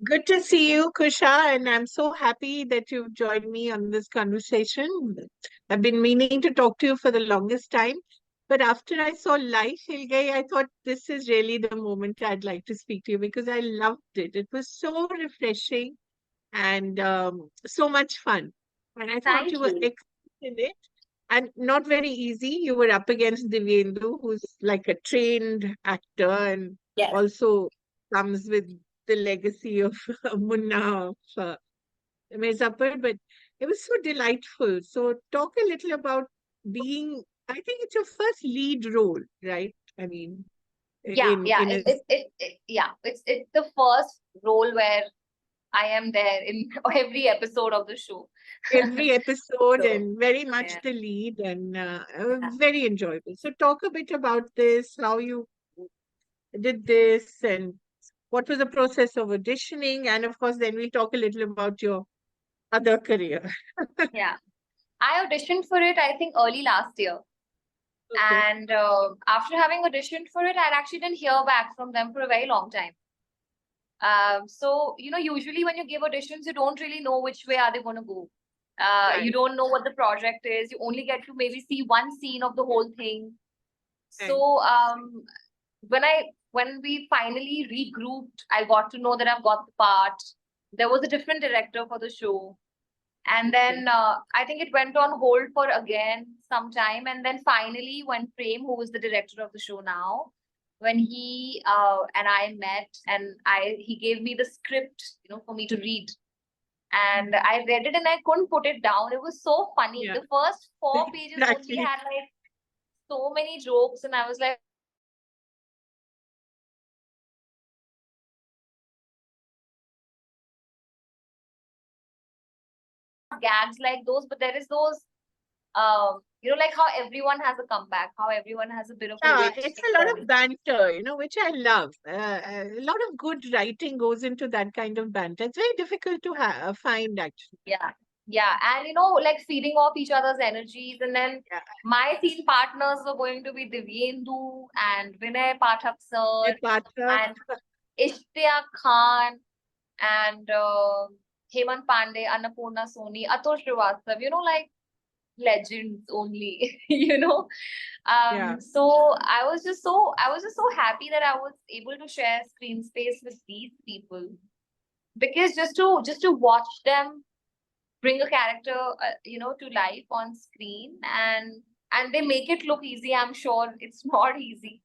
Good to see you, Kusha, and I'm so happy that you've joined me on this conversation. I've been meaning to talk to you for the longest time, but after I saw Life Hill Gayi, I thought this is really the moment I'd like to speak to you because I loved it. It was so refreshing and so much fun. And I thought you Thank were you. excellent in it and not very easy. You were up against Divyendu, who's like a trained actor and Yes. also comes with the legacy of Munna of Mirzapur, but it was so delightful. So talk a little about being, I think it's your first lead role, right? I mean, Yeah, yeah. in a Yeah. It's the first role where I am there in every episode of the show. every episode So, and very much yeah. the lead and Yeah. very enjoyable. So talk a bit about this, how you did this and what was the process of auditioning, and of course then we'll talk a little about your other career. Yeah. I auditioned for it, I think, early last year. Okay. And after having auditioned for it, I actually didn't hear back from them for a very long time. So, usually when you give auditions, you don't really know which way are they going to go. You Right, don't know what the project is. You only get to maybe see one scene of the whole thing. right. So, when we finally regrouped, I got to know that I've got the part. There was a different director for the show. And Okay. then I think it went on hold for again some time. And then finally, when Prem, who is the director of the show now, when he and I met, and he gave me the script, for me to read. And I read it and I couldn't put it down. It was so funny. Yeah, The first 4 pages only exactly. had like so many jokes, and I was like, gags like those, but there is those, like how everyone has a comeback, how everyone has a bit of a Yeah, witch it's in a lot of them. banter, which I love. A lot of good writing goes into that kind of banter. It's very difficult to find, actually. Yeah, yeah, and like feeding off each other's energies, and then Yeah, my scene partners were going to be Divyendu and Vinay Pathak my sir partner. and Ishtiaq Khan and Hemant Pandey, Annapurna Soni, Atul Srivastav, like legends only, Yeah, So I was just so happy that I was able to share screen space with these people, because just to watch them bring a character, to life on screen, and they make it look easy. I'm sure it's not easy.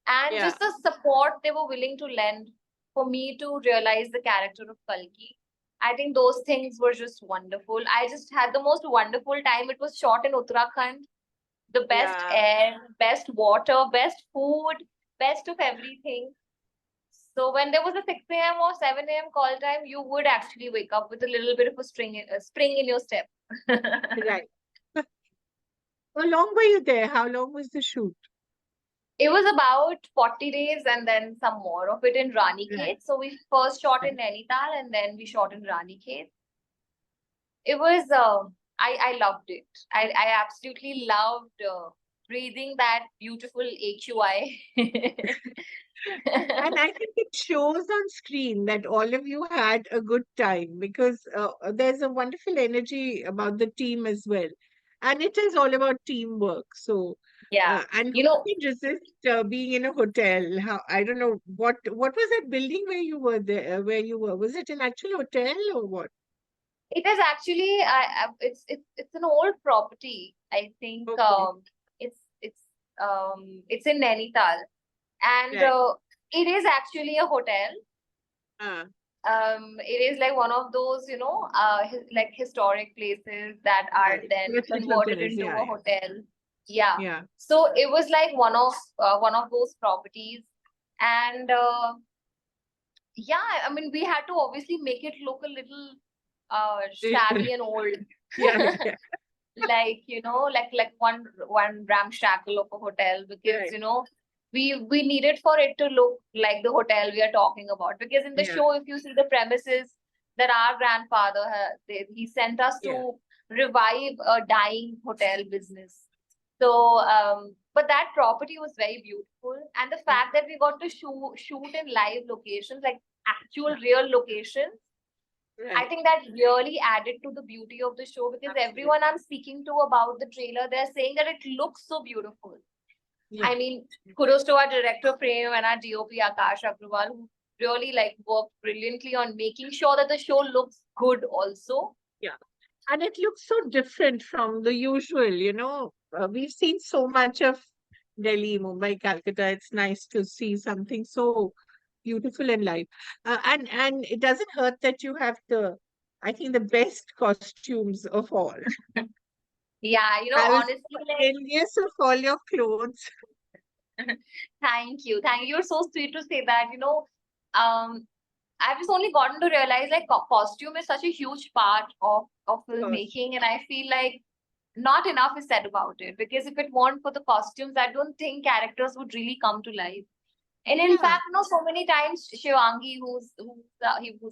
And yeah. just the support they were willing to lend for me to realize the character of Kalki. I think those things were just wonderful. I just had the most wonderful time. It was shot in Uttarakhand. The best Yeah. air, best water, best food, best of everything. So when there was a 6 a.m. or 7 a.m. call time, you would actually wake up with a little bit of a spring in your step. Right. How long were you there? How long was the shoot? It was about 40 days and then some more of it in Right. Ranikhet. So we first shot in Right. Nainital and then we shot in Ranikhet. It was, I loved it. I absolutely loved breathing that beautiful AQI. And I think it shows on screen that all of you had a good time because there's a wonderful energy about the team as well. And it is all about teamwork. So, Yeah. and You who know, can resist being in a hotel? How, I don't know what was that building where you were there, where you were? Was it an actual hotel or what? it is actually, it's an old property. I think Okay. it's it's it's in Nainital, and Right. it is actually a hotel. Uh, It is like one of those, like historic places that are right. then Merchant converted hotels. into Yeah. a hotel. Yeah. Yeah. So it was like one of those properties, and yeah, I mean, we had to obviously make it look a little Yeah. shabby and old. Yeah. Yeah. Like, like one ramshackle of a hotel, because Right. we needed for it to look like the hotel we are talking about, because in the Yeah. show, if you see the premises that our grandfather he sent us Yeah. to revive a dying hotel business. So but that property was very beautiful, and the Yeah. fact that we got to shoot in live locations, like actual real locations. I Right. think that really added to the beauty of the show, because Absolutely. everyone I'm speaking to about the trailer, they're saying that it looks so beautiful. Yeah. I mean, kudos to our director Prem and our DOP Akash Agrawal, who really like worked brilliantly on making sure that the show looks good also. Yeah. And it looks so different from the usual, we've seen so much of Delhi, Mumbai, Calcutta. It's nice to see something so beautiful and live. And it doesn't hurt that you have I think, the best costumes of all. Yeah, I was honestly, so like, envious of all your clothes. thank you. Thank you. You're so sweet to say that. I've just only gotten to realize like costume is such a huge part of Of course. filmmaking, and I feel like not enough is said about it, because if it weren't for the costumes, I don't think characters would really come to life. And in Yeah, fact, so many times Shivangi, who's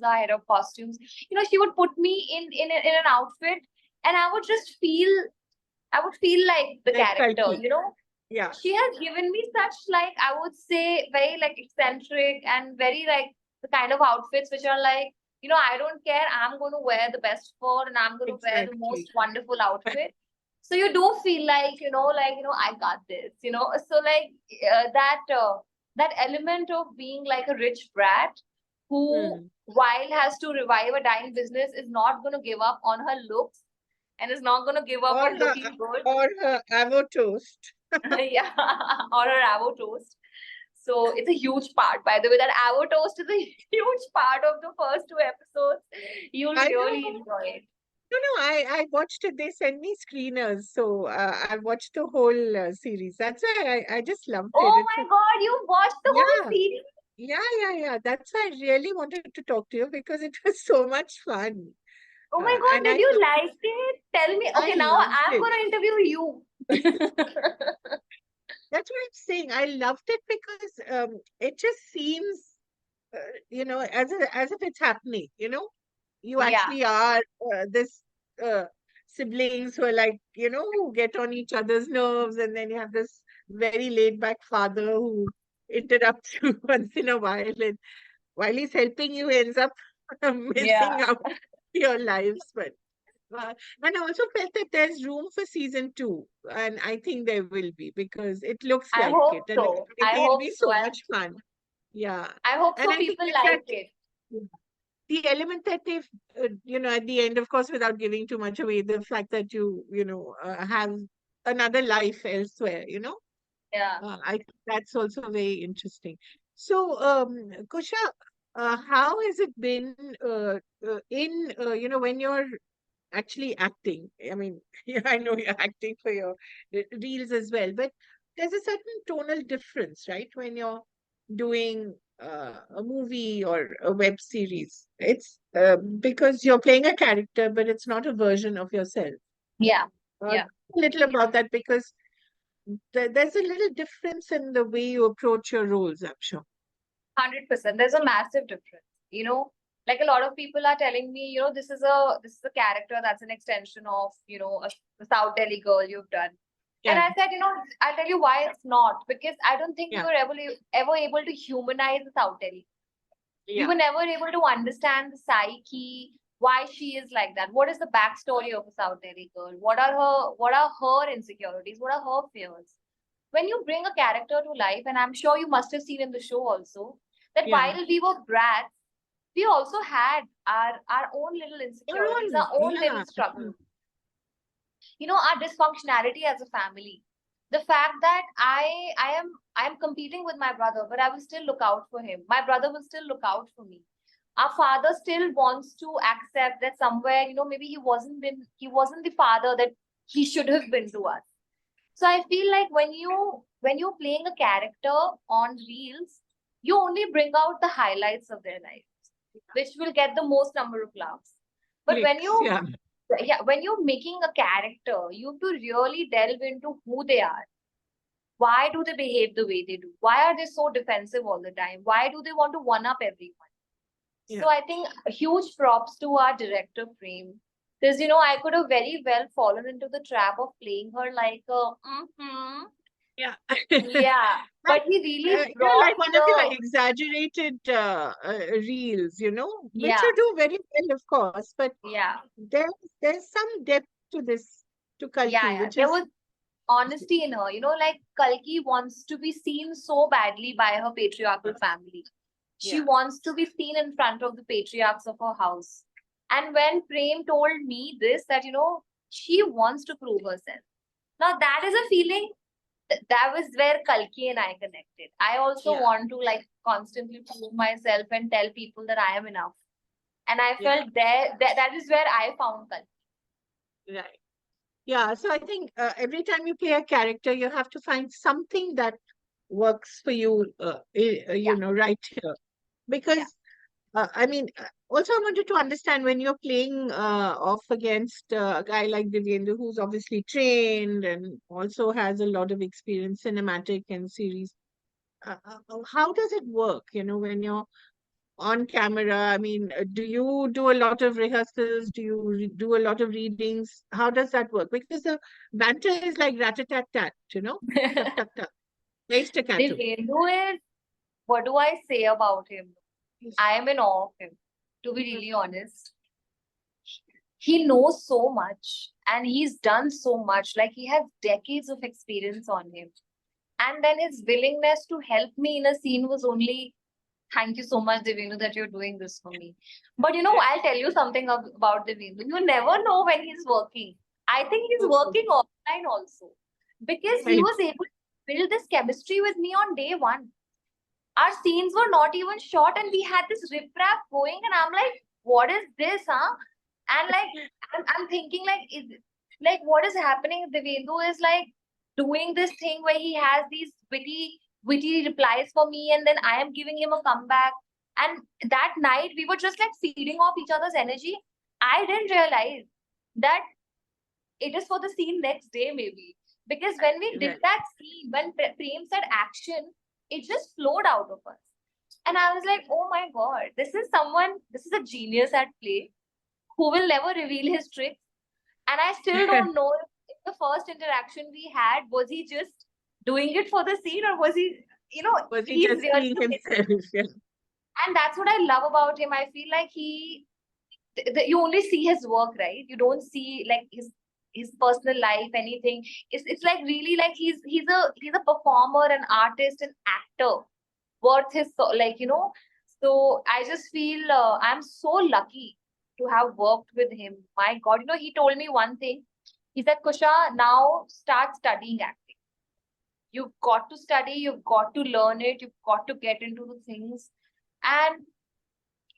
our head of costumes, she would put me in an outfit, and I would feel like the like character. Kalki. Yeah, She has given me such, like, I would say, very like eccentric and very like the kind of outfits which are like, I don't care, I'm going to wear the best fur and I'm going to wear the most exactly. wonderful outfit. So you do feel like, I got this, so like, that element of being like a rich brat who, Hmm. while has to revive a dying business, is not going to give up on her looks and is not going to give up Or on her, looking good. or her avo toast. Yeah, or a avo toast. So it's a huge part, by the way. That avo toast is a huge part of the first two episodes. You'll I really know. enjoy it. No, I watched it. They sent me screeners, so I watched the whole series. That's why I just loved it. Oh It my was, God, you watched the whole yeah, series? yeah. That's why I really wanted to talk to you because it was so much fun. Oh my And God, did you like it? Tell me. I Okay, now loved I'm it. going to interview you. That's what I'm saying. I loved it because it just seems, as if it's happening. You Yeah, actually are this siblings who are like, who get on each other's nerves, and then you have this very laid back father who interrupts you once in a while, and while he's helping you, ends up yeah. messing up your lives. But and I also felt that there's room for season two, and I think there will be because it looks I like hope it, and so. I it'll hope be so. so much fun. Yeah, I hope and so. I think People there's like it. the element that they've, at the end, of course, without giving too much away, the fact that have another life elsewhere, Yeah. I think that's also very interesting. So, Kusha, how has it been when you're actually acting? I mean, I know you're acting for your reels as well, but there's a certain tonal difference, right? When you're doing a movie or a web series, it's because you're playing a character, but it's not a version of yourself. Yeah. Uh, Yeah. a little about that because there's a little difference in the way you approach your roles, I'm sure. 100%. There's a massive difference. Like a lot of people are telling me, this is a character that's an extension of, a South Delhi girl you've done. And Yeah, I said, I'll tell you why it's not. Because I don't think we yeah, were ever able to humanize the South Delhi. We yeah, were never able to understand the psyche, why she is like that. What is the backstory of a South Delhi girl? What are her insecurities? What are her fears? When you bring a character to life, and I'm sure you must have seen in the show also, that yeah. while we were brats, we also had our own little Your insecurities, own, our own little yeah, struggles. Our dysfunctionality as a family. The fact that I am competing with my brother, but I will still look out for him. My brother will still look out for me. Our father still wants to accept that somewhere, maybe he wasn't the father that he should have been to us. So I feel like when you're playing a character on reels, you only bring out the highlights of their life, which will get the most number of laughs. But when clicks, you yeah, yeah, when you're making a character, you have to really delve into who they are. Why do they behave the way they do? Why are they so defensive all the time? Why do they want to one up everyone? yeah, So I think huge props to our director Frame. Because I could have very well fallen into the trap of playing her like a yeah. yeah. Like, But he really like brought one of your the, exaggerated reels, which yeah, you do very well, of course, but yeah, there's some depth to this, to yeah, Kalki, yeah. which There is was honesty in her. Like Kalki wants to be seen so badly by her patriarchal family. She yeah, wants to be seen in front of the patriarchs of her house. And when Prem told me this, that, she wants to prove herself. Now, that is a feeling that was where Kalki and I connected. I also yeah, want to like constantly prove myself and tell people that I am enough. And I yeah, felt that is where I found Kalki. right. Yeah, so I think every time you play a character, you have to find something that works for you, Yeah, right here. yeah. Because, I mean, also I wanted to understand when you're playing off against a guy like Divyendu, who's obviously trained and also has a lot of experience, cinematic and series. How does it work, when you're on camera? I mean, do you do a lot of rehearsals? Do you do a lot of readings? How does that work? Because the banter is like rat-a-tat-tat, tuck, tuck, tuck, very staccato. Devendu is, what do I say about him? Yes. I am in awe of him, to be really honest. He knows so much and he's done so much. Like he has decades of experience on him. And then his willingness to help me in a scene was only, thank you so much, Devenu, that you're doing this for me. But Yeah. I'll tell you something about Devenu. You never know when he's working. I think he's Okay. working offline also because he Right. was able to build this chemistry with me on day one. Our scenes were not even shot and we had this riprap going and I'm like, what is this, huh? And like, I'm thinking like, what is happening? Devendu is like doing this thing where he has these witty replies for me and then I am giving him a comeback. And that night we were just like feeding off each other's energy. I didn't realize that it is for the scene next day maybe. Because when we did Right. that scene, when Prem said action, it just flowed out of us. And I was like, oh my God, this is a genius at play who will never reveal his tricks. And I still don't know if the first interaction we had, was he just doing it for the scene or was he, Was he he's just really being amazing. himself? Yeah. And that's what I love about him. I feel like you only see his work, right? You don't see like his personal life, anything. It's like really like he's a performer, an artist, an actor worth his so I just feel I'm so lucky to have worked with him. My God, he told me one thing. He said, Kusha, now start studying acting. You've got to study, you've got to learn it, you've got to get into the things. And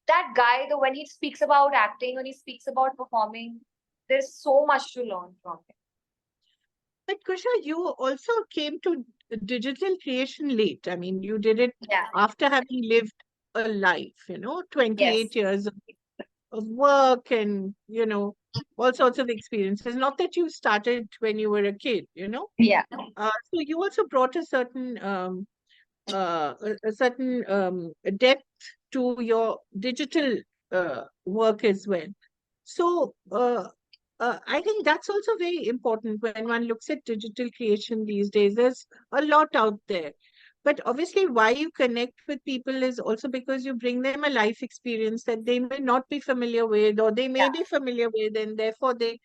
that guy, though, when he speaks about acting, when he speaks about performing, there's so much to learn from him. But Kusha, you also came to digital creation late. I mean, you did it Yeah. after having lived a life, Yes. 28 years of work and, all sorts of experiences. Not that you started when you were a kid. Yeah. So you also brought a certain depth to your digital work as well. So I think that's also very important when one looks at digital creation these days. There's a lot out there. But obviously, why you connect with people is also because you bring them a life experience that they may not be familiar with, or they may Yeah. be familiar with, and therefore they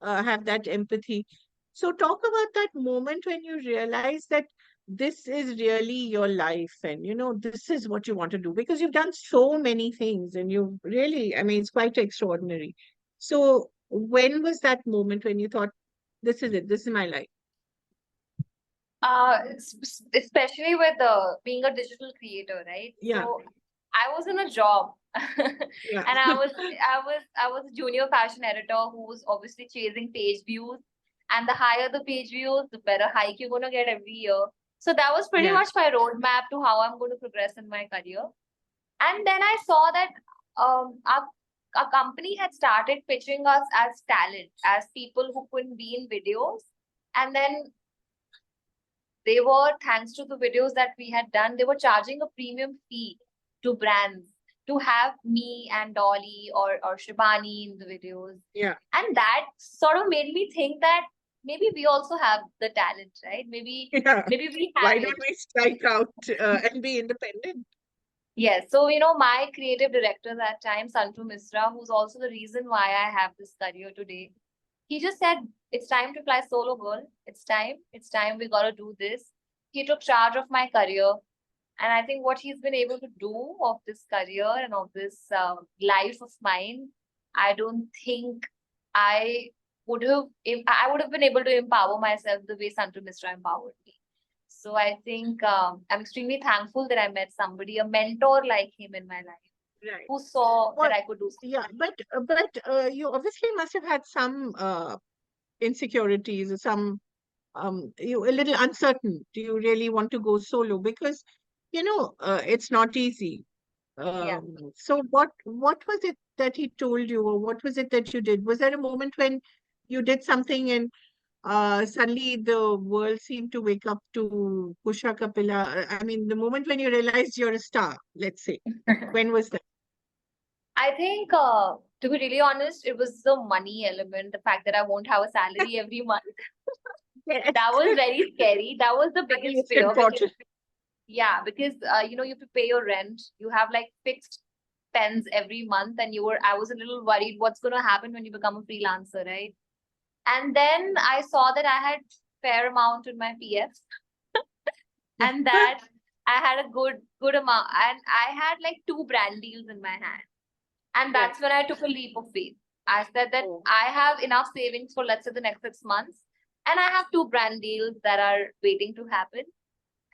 have that empathy. So, talk about that moment when you realize that this is really your life and this is what you want to do, because you've done so many things and you really, I mean, it's quite extraordinary. So, when was that moment when you thought, this is it, this is my life? Especially with being a digital creator, right? Yeah, So I was in a job, yeah, and I was a junior fashion editor who was obviously chasing page views, and the higher the page views, the better hike you're gonna get every year. So that was pretty yeah, much my roadmap to how I'm going to progress in my career. And then I saw that our company had started pitching us as talent, as people who couldn't be in videos, and then they were, thanks to the videos that we had done, they were charging a premium fee to brands to have me and Dolly or Shibani in the videos. yeah, And that sort of made me think that maybe we also have the talent, right? Yeah. Maybe we Why have don't it. we strike out and be independent? Yes. So, my creative director that time, Santu Misra, who's also the reason why I have this career today, he just said, it's time to fly solo, girl. It's time. It's time. We got to do this. He took charge of my career. And I think what he's been able to do of this career and of this life of mine, I don't think I I would have been able to empower myself the way Santu Misra empowered me. So I think I'm extremely thankful that I met somebody, a mentor like him in my life, Right. who saw that Well, I could do yeah, something. but you obviously must have had some insecurities or some you a little uncertain. Do you really want to go solo? Because it's not easy. Yeah. So what was it that he told you, or what was it that you did? Was there a moment when you did something and suddenly the world seemed to wake up to Kusha Kapila? I mean, the moment when you realized you're a star, let's say. When was that? I think, to be really honest, it was the money element, the fact that I won't have a salary every month. Yes. That was very scary. That was the Money biggest is fear because, important. yeah, because you have to pay your rent. You have like fixed pens every month, and I was a little worried what's going to happen when you become a freelancer, right? And then I saw that I had fair amount in my PF, and that I had a good amount, and I had like two brand deals in my hand. And Right. that's when I took a leap of faith. I said that Oh. I have enough savings for, let's say, the next 6 months, and I have two brand deals that are waiting to happen.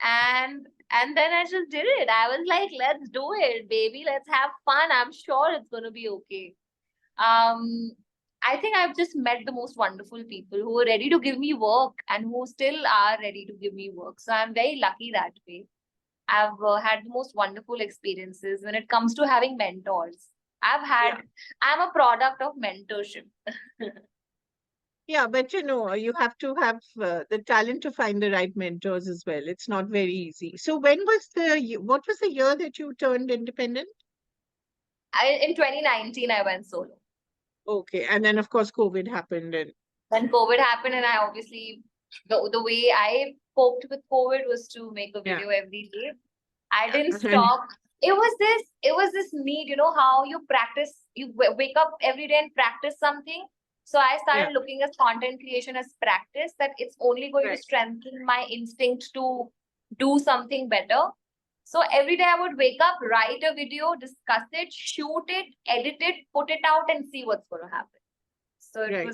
And then I just did it. I was like, let's do it, baby. Let's have fun. I'm sure it's gonna be okay. Um, I think I've just met the most wonderful people who are ready to give me work and who still are ready to give me work. So I'm very lucky that way. I've had the most wonderful experiences when it comes to having mentors. Yeah. I'm a product of mentorship. Yeah, but you have to have the talent to find the right mentors as well. It's not very easy. So what was the year that you turned independent? In 2019, I went solo. Okay. And then of course COVID happened and When COVID happened, and I obviously, the way I coped with COVID was to make a yeah. video every day. I didn't stop. It was this need, how you practice, you wake up every day and practice something. So I Yeah. started looking at content creation as practice, that it's only going to Right. strengthen my instinct to do something better. So every day I would wake up, write a video, discuss it, shoot it, edit it, put it out, and see what's going to happen. So Right.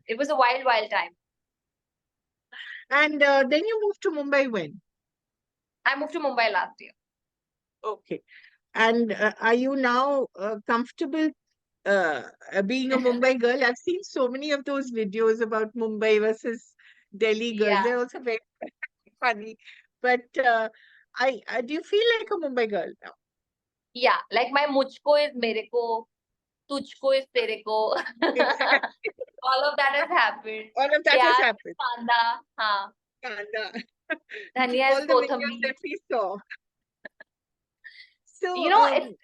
it was a wild, wild time. And then you moved to Mumbai when? I moved to Mumbai last year. Okay. And are you now comfortable uh, being a Mumbai girl? I've seen so many of those videos about Mumbai versus Delhi girls. Yeah. They're also very funny. But do you feel like a Mumbai girl now? Yeah. Like my mujhko is mereko, tujhko is tereko. Exactly. All of that has happened. All of that has Pyaz is happened. kanda. Haan. And Dhaniya is all the videos kothambir. that we saw. So, It's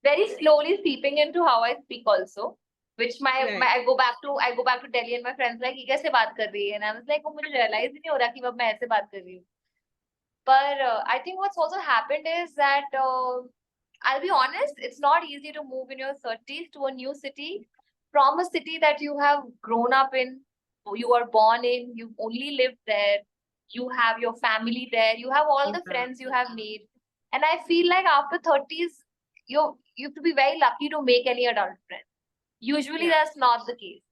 very slowly seeping into how I speak also. Which my right. I go back to Delhi, and my friends like, ये कैसे बात कर रही है? And I was like, मुझे realize ही नहीं हो रहा कि मैं ऐसे बात कर रही हूँ. But I think what's also happened is that I'll be honest, it's not easy to move in your 30s to a new city from a city that you have grown up in, you are born in, you've only lived there, you have your family there, you have all the Yeah. friends you have made. And I feel like after 30s, you have to be very lucky to make any adult friends. Usually Yeah. that's not the case.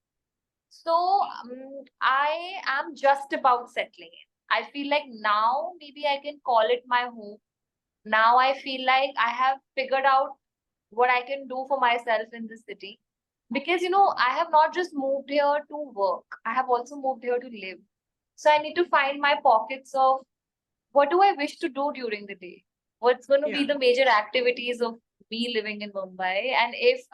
So I am just about settling in. I feel like now maybe I can call it my home. Now I feel like I have figured out what I can do for myself in this city. Because, I have not just moved here to work, I have also moved here to live. So I need to find my pockets of what do I wish to do during the day? What's going to be Yeah. the major activities of me living in Mumbai? And if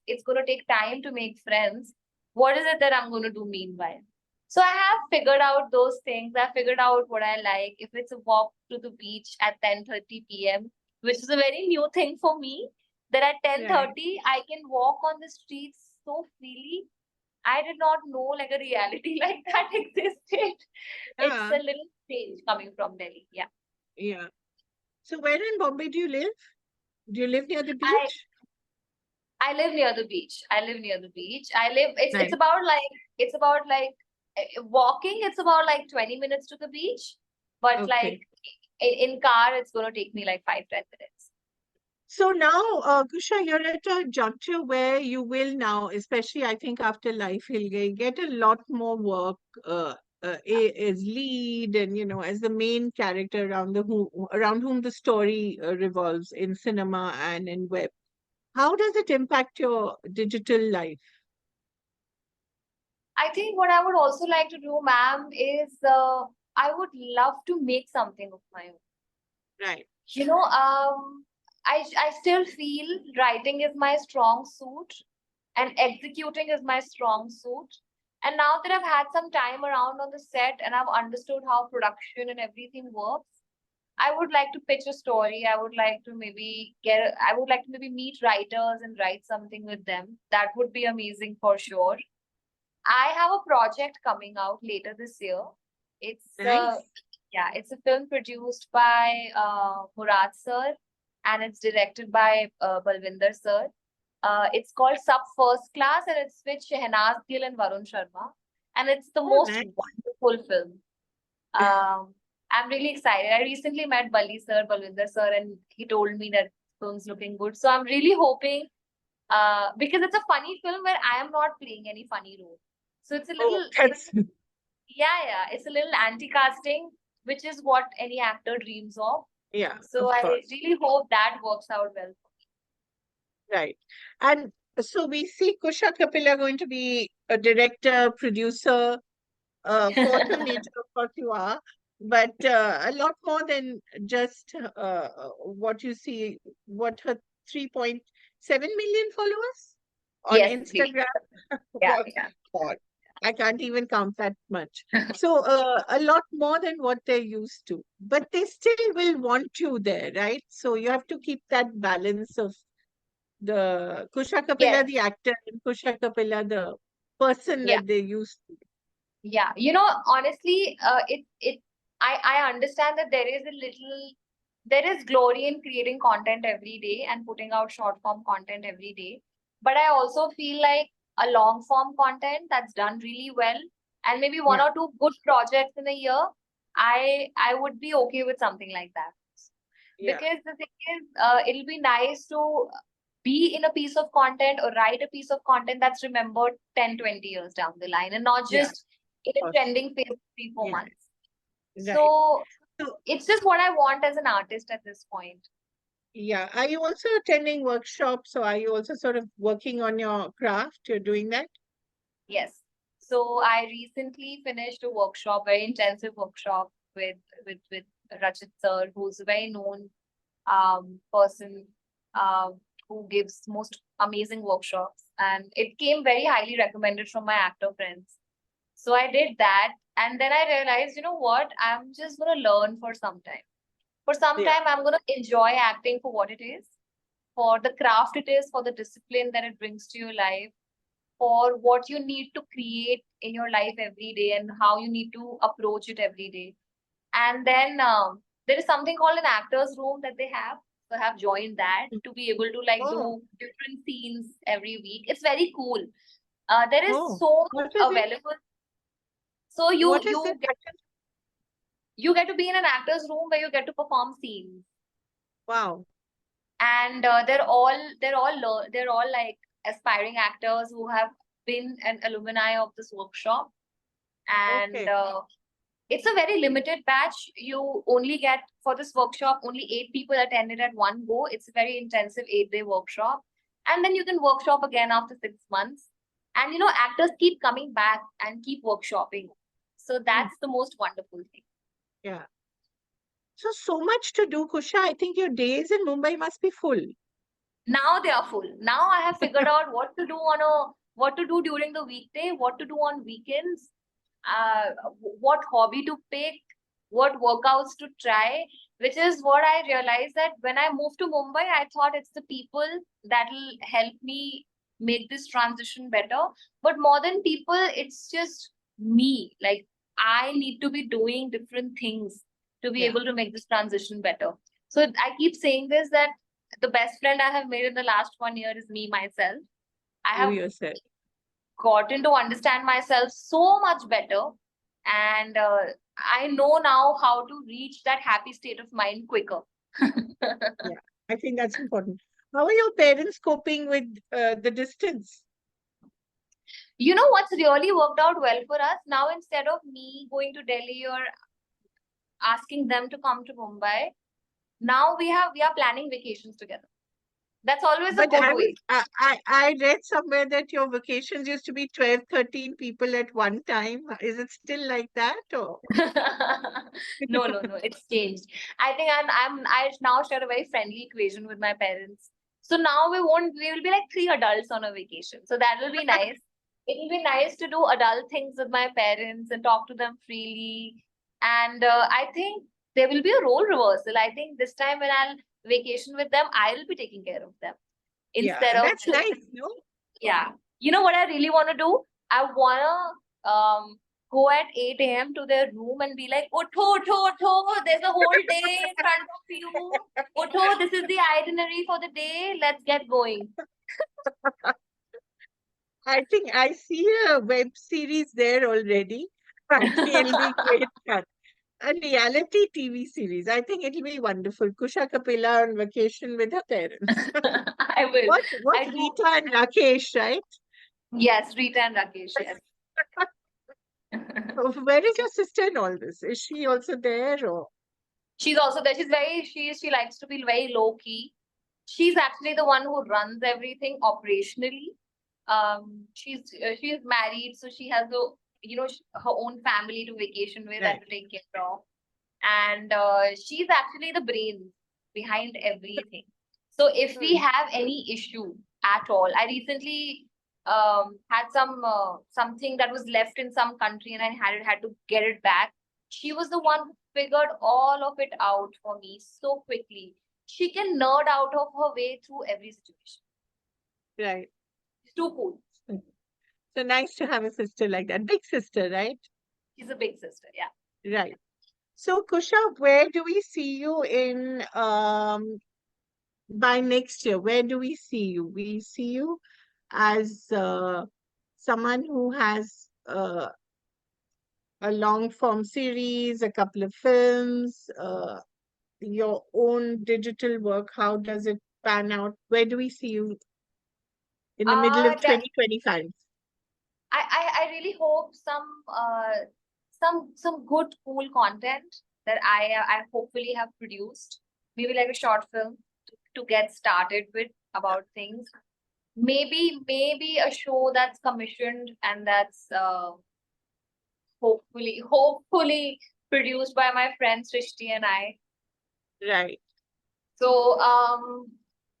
it's going to take time to make friends, what is it that I'm going to do meanwhile? So I have figured out those things. I figured out what I like. If it's a walk to the beach at 10:30 p.m., which is a very new thing for me, that at Right. 10:30 I can walk on the streets so freely. I did not know like a reality like that existed. It's Yeah, a little strange coming from Delhi. Yeah. yeah. So where in Bombay do you live? Do you live near the I beach? I live near the beach. I live near the beach. I live it's Right. about like walking, it's about like 20 minutes to the beach. But like Okay. in car, it's gonna take me like 5-10 minutes. So now, Kusha, you're at a juncture where you will now, especially I think after Life Hill Gayi, get a lot more work as lead and as the main character around whom the story revolves in cinema and in web. How does it impact your digital life? I think what I would also like to do, ma'am, is I would love to make something of my own. Right. You know, I still feel writing is my strong suit and executing is my strong suit. And now that I've had some time around on the set and I've understood how production and everything works, I would like to pitch a story. I would like to maybe meet writers and write something with them. That would be amazing for sure. I have a project coming out later this year. It's Nice. yeah, it's a film produced by Murad sir and it's directed by Balvinder sir. It's called Sub First Class and it's with Shehnaz Gill and Varun Sharma. And it's the Oh, most nice. wonderful film. Um, I'm really excited. I recently met Balvinder sir, and he told me that film's looking good. So I'm really hoping, because it's a funny film where I am not playing any funny role. So Oh, that's it's a little anti-casting, which is what any actor dreams of. yeah, So of I course. really hope that works out well. Right. And so we see Kusha Kapila going to be a director, producer, fourth in nature, of course you are, but a lot more than just what you see, what her 3.7 million followers on Yes, please. Instagram. Yeah, Oh, yeah. God, I can't even count that much. So a lot more than what they're used to, but they still will want you there, right? So you have to keep that balance of the Kusha Yes, Kapila, the actor, and Kusha Kapila, the person yeah. that they used to. Yeah, honestly, I understand that there is glory in creating content every day and putting out short form content every day. But I also feel like a long form content that's done really well and maybe one Yeah, or two good projects in a year, I would be okay with something like that. yeah, Because the thing is, it'll be nice to be in a piece of content or write a piece of content that's remembered 10-20 years down the line and not yeah, just in of a course. trending phase of 3-4 Yeah, months. right. So So, it's just what I want as an artist at this point. yeah, are you also attending workshops or are you also sort of working on your craft? You're doing that? Yes. So I recently finished a workshop, very intensive workshop with Rachit sir, who's a very known person who gives most amazing workshops, and it came very highly recommended from my actor friends. So I did that, and then I realized, you know what? I'm just gonna learn for some time. For some Yeah. time, I'm gonna enjoy acting for what it is, for the craft it is, for the discipline that it brings to your life, for what you need to create in your life every day, and how you need to approach it every day. And then there is something called an actor's room that they have. So I have joined that to be able to like Oh, do different scenes every week. It's very cool. There is oh, so what much is it? available. So What is it? you get to be in an actor's room where you get to perform scenes, Wow. and they're all like aspiring actors who have been an alumni of this workshop, and Okay. it's a very limited batch. You only get for this workshop, only 8 people attended at one go. It's a very intensive 8-day workshop. And then you can workshop again after 6 months. And actors keep coming back and keep workshopping. So Mm, that's the most wonderful thing. yeah. So, so much to do, Kusha. I think your days in Mumbai must be full. Now they are full. Now I have figured out what to do during the weekday, what to do on weekends, what hobby to pick, what workouts to try, which is what I realized that when I moved to Mumbai, I thought it's the people that'll help me make this transition better. But more than people, it's just me. Like, I need to be doing different things to be Yeah. able to make this transition better. So I keep saying this, that the best friend I have made in the last 1 year is me, myself. I You have yourself. gotten to understand myself so much better. And I know now how to reach that happy state of mind quicker. Yeah. I think that's important. How are your parents coping with the distance? You know what's really worked out well for us? Now, instead of me going to Delhi or asking them to come to Mumbai, now we are planning vacations together. That's always a But good way. I read somewhere that your vacations used to be 12, 13 people at one time. Is it still like that or? No, it's changed. I think I now share a very friendly equation with my parents. So now we will be like three adults on a vacation. So that will be nice. It will be nice to do adult things with my parents and talk to them freely. And I think there will be a role reversal. I think this time when I'll vacation with them, I'll be taking care of them instead Yeah, of that's nice, no? yeah. You know what I really want to do? I want to go at 8 a.m. to their room and be like, Utho, utho, utho, there's a whole day in front of you. Utho, this is the itinerary for the day. Let's get going. I think I see a web series there already. I think it'll be great fun. A reality TV series. I think it'll be wonderful. Kusha Kapila on vacation with her parents. I will. What's I do. Rita and Rakesh, right? Yes, Rita and Rakesh. Yes. So where is your sister in all this? Is she also there or? She's also there. She likes to be very low key. She's actually the one who runs everything operationally. She's married, so she has her own family to vacation with and Right. to take care of. And she's actually the brains behind everything. So if we Hmm. have any issue at all, I recently had something that was left in some country and I had to get it back. She was the one who figured all of it out for me so quickly. She can nerd out of her way through every situation. Right. She's too cool. So nice to have a sister like that. Big sister, right? She's a big sister. Yeah. Right. So Kusha, where do we see you in by next year? Where do we see you? We see you as someone who has a long form series, a couple of films, your own digital work. How does it pan out? Where do we see you in the middle of That 2025? I really hope some good cool content that I hopefully have produced. Maybe like a short film to get started with about things. Maybe a show that's commissioned and that's hopefully produced by my friends Srishti and I. Right. So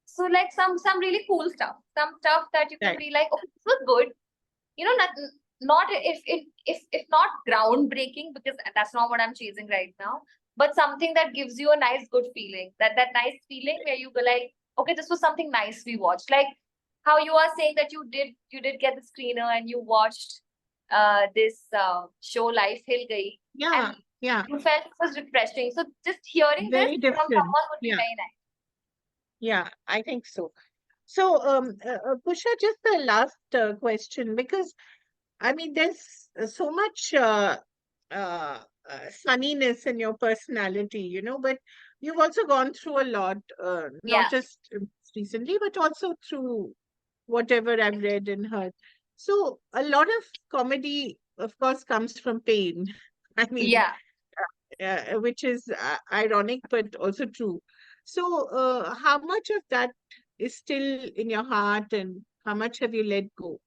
so like some really cool stuff. Some stuff that you can Right. be like, okay, this was good. Not if not groundbreaking, because that's not what I'm chasing right now, but something that gives you a nice good feeling, that nice feeling where you go like, okay, this was something nice we watched, like how you are saying that you did get the screener and you watched this show Life Hill Gayi, Yeah. and Yeah. you felt it was refreshing. So just hearing this Very from different. someone would be Yeah. very nice. Yeah. I think so. So, Kusha, just the last question, because I mean, there's so much uh, sunniness in your personality, but you've also gone through a lot, not Yeah. just recently, but also through whatever I've read and heard. So, a lot of comedy, of course, comes from pain. I mean, Yeah. which is ironic, but also true. So, how much of that is still in your heart, and how much have you let go?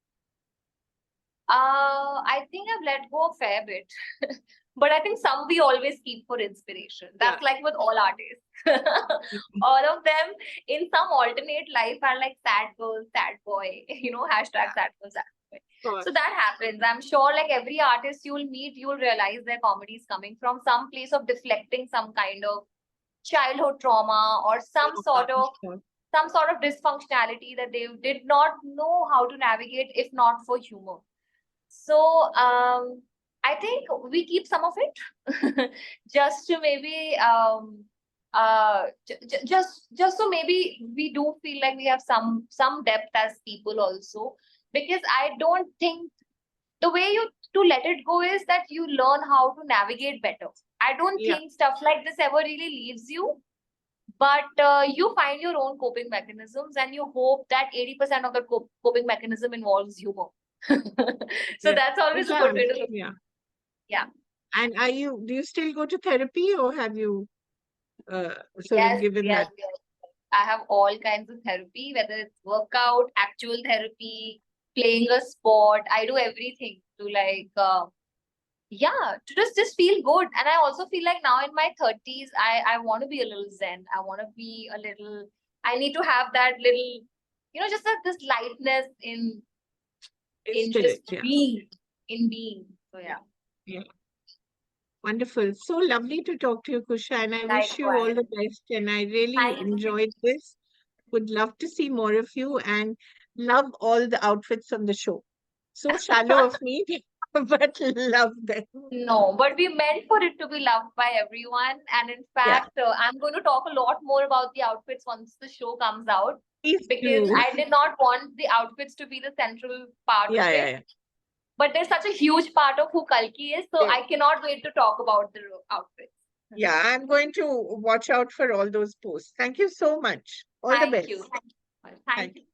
I think I've let go a fair bit, but I think some we always keep for inspiration. Yeah. That's like with all artists. All of them in some alternate life are like sad girl, sad boy, hashtag sad girl, sad boy. Of So course. that happens. I'm sure like every artist you'll meet, you'll realize their comedy is coming from some place of deflecting some kind of childhood trauma or some Yeah, sort of sure. some sort of dysfunctionality that they did not know how to navigate if not for humor. So I think we keep some of it just to maybe just so maybe we do feel like we have some depth as people also, because I don't think the way you to let it go is that you learn how to navigate better. I don't Yeah, think stuff like this ever really leaves you, but you find your own coping mechanisms and you hope that 80% of the coping mechanism involves humor. So yeah. that's always a Yeah, good way to look. yeah. Yeah. And do you still go to therapy, or have you sort of Yes, given yes, that? yes. I have all kinds of therapy, whether it's workout, actual therapy, playing a sport. I do everything to like yeah, to just feel good. And I also feel like now in my 30s, I want to be a little zen. I want to be a little, I need to have that little, just this lightness In in just spirit, yeah. being, in being. So Yeah. yeah, Yeah. Wonderful. So lovely to talk to you, Kusha, and I wish you all likewise. the best. And I really Thank you. enjoyed this. Would love to see more of you, and love all the outfits on the show. So shallow of me, but love them. No, but we meant for it to be loved by everyone. And in Yeah, fact, I'm going to talk a lot more about the outfits once the show comes out, please because do. I did not want the outfits to be the central part of Yeah, yeah, it. yeah. But there's such a huge part of who Kalki is, so Yeah. I cannot wait to talk about the outfits. Yeah, I'm going to watch out for all those posts. Thank you so much. All the Thank you. best. Thank you. Thank Thank you. you.